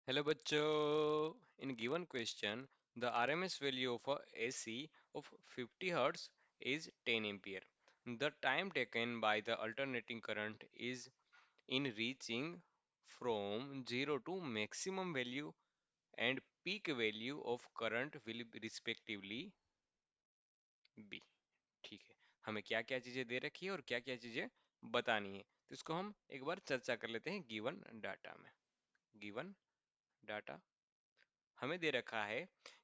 Hello bachcho. In given question, the RMS value of a AC of 50 Hz is 10 ampere. The time taken by the alternating current is in reaching from 0 to maximum value and peak value of current will be respectively be. ठीक है, हमें क्या क्या चीजें दे रखी है और क्या क्या चीजें बतानी है, तो इसको हम एक बार चर्चा कर लेते हैं गिवन डाटा में। गिवन डाटा हमें दे रखा है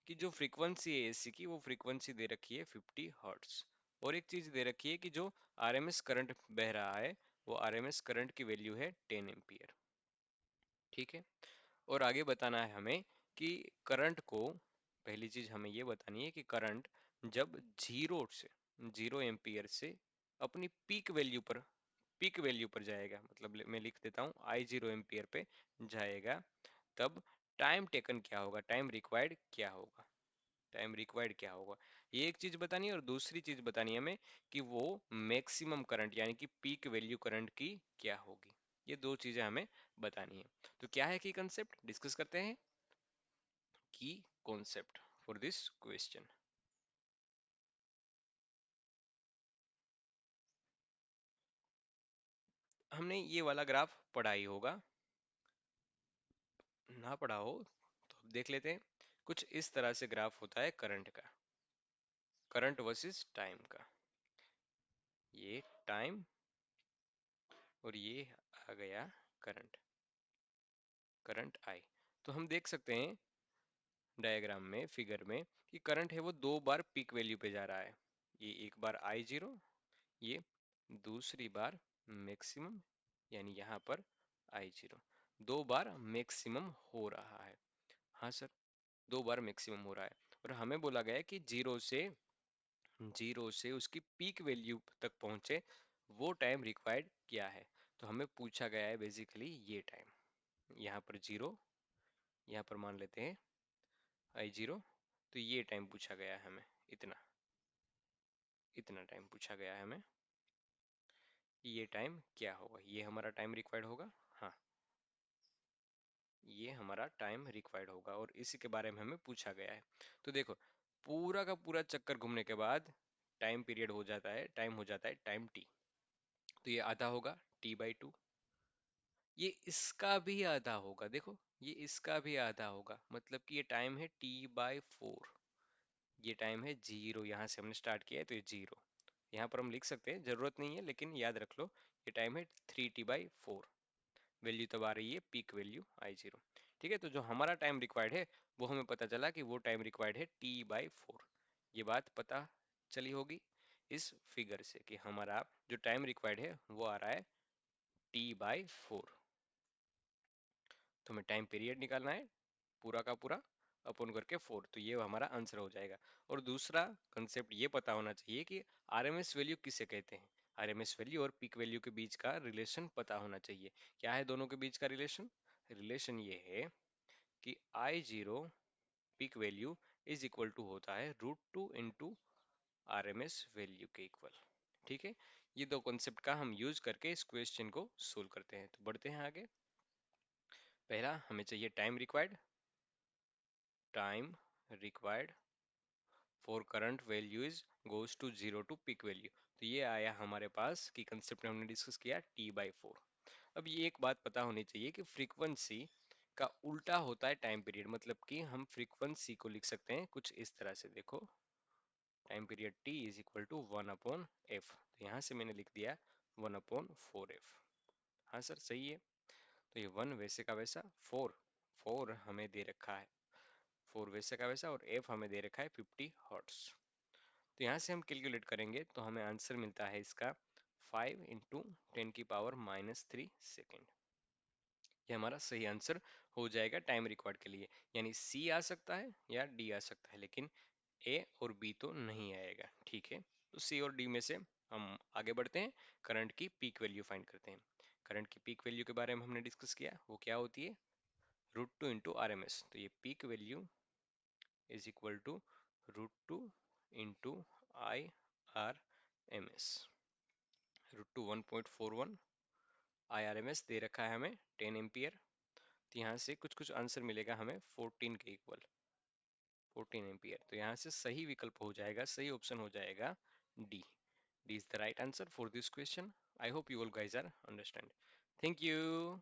कि जो फ्रीक्वेंसी है एसी की वो फ्रीक्वेंसी दे रखी है 50 हर्ट्ज, और एक चीज दे रखी है कि जो आरएमएस करंट बह रहा है वो आरएमएस करंट की वैल्यू है 10 एम्पियर। ठीक है, और आगे बताना है हमें कि करंट को, पहली चीज हमें ये बतानी है कि करंट जब जीरो एम्पियर से अपनी पीक वैल्यू पर जाएगा, मतलब मैं लिख देता हूँ आई 0 एम्पियर पे जाएगा, तब टाइम टेकन क्या होगा, टाइम रिक्वायर्ड क्या होगा, टाइम रिक्वायर्ड क्या होगा, ये एक चीज बतानी है। और दूसरी चीज बतानी है हमें कि वो मैक्सिमम करंट यानी कि पीक वैल्यू करंट की क्या होगी। ये दो चीजें हमें बतानी है। तो क्या है की कंसेप्ट डिस्कस करते हैं। की कॉन्सेप्ट फॉर दिस क्वेश्चन, हमने ये वाला ग्राफ पढ़ा ही होगा, ना पढ़ा हो तो अब देख लेते हैं। कुछ इस तरह से ग्राफ होता है करंट का, करंट वर्सेस टाइम का। ये टाइम और ये आ गया करंट, करंट आई। तो हम देख सकते हैं डायग्राम में, फिगर में, कि करंट है वो दो बार पीक वैल्यू पे जा रहा है। ये एक बार आई जीरो, ये दूसरी बार मैक्सिमम, यानी यहाँ पर आई जीरो, दो बार मैक्सिमम हो रहा है। हाँ सर, दो बार मैक्सिमम हो रहा है। और हमें बोला गया है कि जीरो से उसकी पीक वैल्यू तक पहुंचे वो टाइम रिक्वायर्ड क्या है। तो हमें पूछा गया है बेसिकली ये टाइम, यहाँ पर जीरो, यहाँ पर मान लेते हैं आई जीरो, तो ये टाइम पूछा गया है हमें, इतना इतना टाइम पूछा गया है हमें। ये टाइम क्या होगा, ये हमारा टाइम रिक्वायर्ड होगा। हाँ, ये हमारा टाइम रिक्वायर्ड होगा और इसी के बारे में हमें पूछा गया है। तो देखो, पूरा का पूरा चक्कर घूमने के बाद टाइम पीरियड हो जाता है, टाइम हो जाता है टाइम टी। तो ये आधा होगा T/2, ये इसका भी आधा होगा, देखो ये इसका भी आधा होगा, मतलब कि ये टाइम है T/4। ये टाइम है जीरो, यहाँ से हमने स्टार्ट किया है तो ये जीरो, यहाँ पर हम लिख सकते हैं, जरूरत नहीं है लेकिन याद रख लो। ये टाइम है 3T/4, वैल्यू तब आ रही है पीक वैल्यू आई जीरो। ठीक है, तो जो हमारा टाइम रिक्वायर्ड है वो हमें पता चला कि वो टाइम रिक्वायर्ड है T/4। ये बात पता चली होगी इस फिगर से कि हमारा जो टाइम रिक्वायर्ड है वो आ रहा है T/4। तो हमें टाइम पीरियड निकालना है पूरा का पूरा अपन करके 4, तो ये हमारा आंसर हो जाएगा। और दूसरा कंसेप्ट ये पता होना चाहिए कि आरएमएस वैल्यू किसे कहते हैं। आरएमएस वैल्यू और पीक वैल्यू के बीच का रिलेशन पता होना चाहिए। क्या है दोनों के बीच का रिलेशन, रिलेशन ये है कि I zero peak value is equal to होता है √2 इंटू आरएमएस वैल्यू के इक्वल। ठीक है, ये दो कॉन्सेप्ट का हम यूज करके इस क्वेश्चन को सोल्व करते हैं। तो बढ़ते हैं आगे। पहला हमें चाहिए time required for current values goes to zero to peak value. तो ये आया हमारे पास कि कंसेप्ट हमने डिस्कस किया T/4। अब ये एक बात पता होनी चाहिए कि फ्रीक्वेंसी का उल्टा होता है टाइम पीरियड, मतलब कि हम फ्रीक्वेंसी को लिख सकते हैं कुछ इस तरह से, देखो time period T is equal to 1/f। तो यहाँ से मैंने लिख दिया 1/4f। हाँ सर सही है। तो ये 1 वैसे का वैसा, 4 4 हमें दे रखा है, 4 वैसे का वैसा, और f हमें दे रखा है 50 हर्ट्ज। तो यहाँ से हम कैलकुलेट करेंगे तो हमें आंसर मिलता है इसका 5 × 10⁻³ सेकेंड। ये हमारा सही आंसर हो जाएगा टाइम रिक्वायर्ड के लिए। यानी सी आ सकता है या डी आ सकता है, लेकिन ए और बी तो नहीं आएगा। ठीक है, तो सी और डी में से हम आगे बढ़ते हैं, करंट की पीक वैल्यू फाइंड करते हैं। करंट की पीक वैल्यू के बारे में हमने डिस्कस किया, वो क्या होती है √2 इंटू आर एम एस। तो ये peak value is equal to √2 into I R M S. √2 1.41, I R M S दे रखा है हमें 10 एम्पियर। तो यहाँ से कुछ कुछ आंसर मिलेगा हमें 14 के इक्वल, 14 एम्पियर। तो यहाँ से सही विकल्प हो जाएगा, सही ऑप्शन हो जाएगा D. D is the right answer for this question. I hope you all guys are understand. Thank you.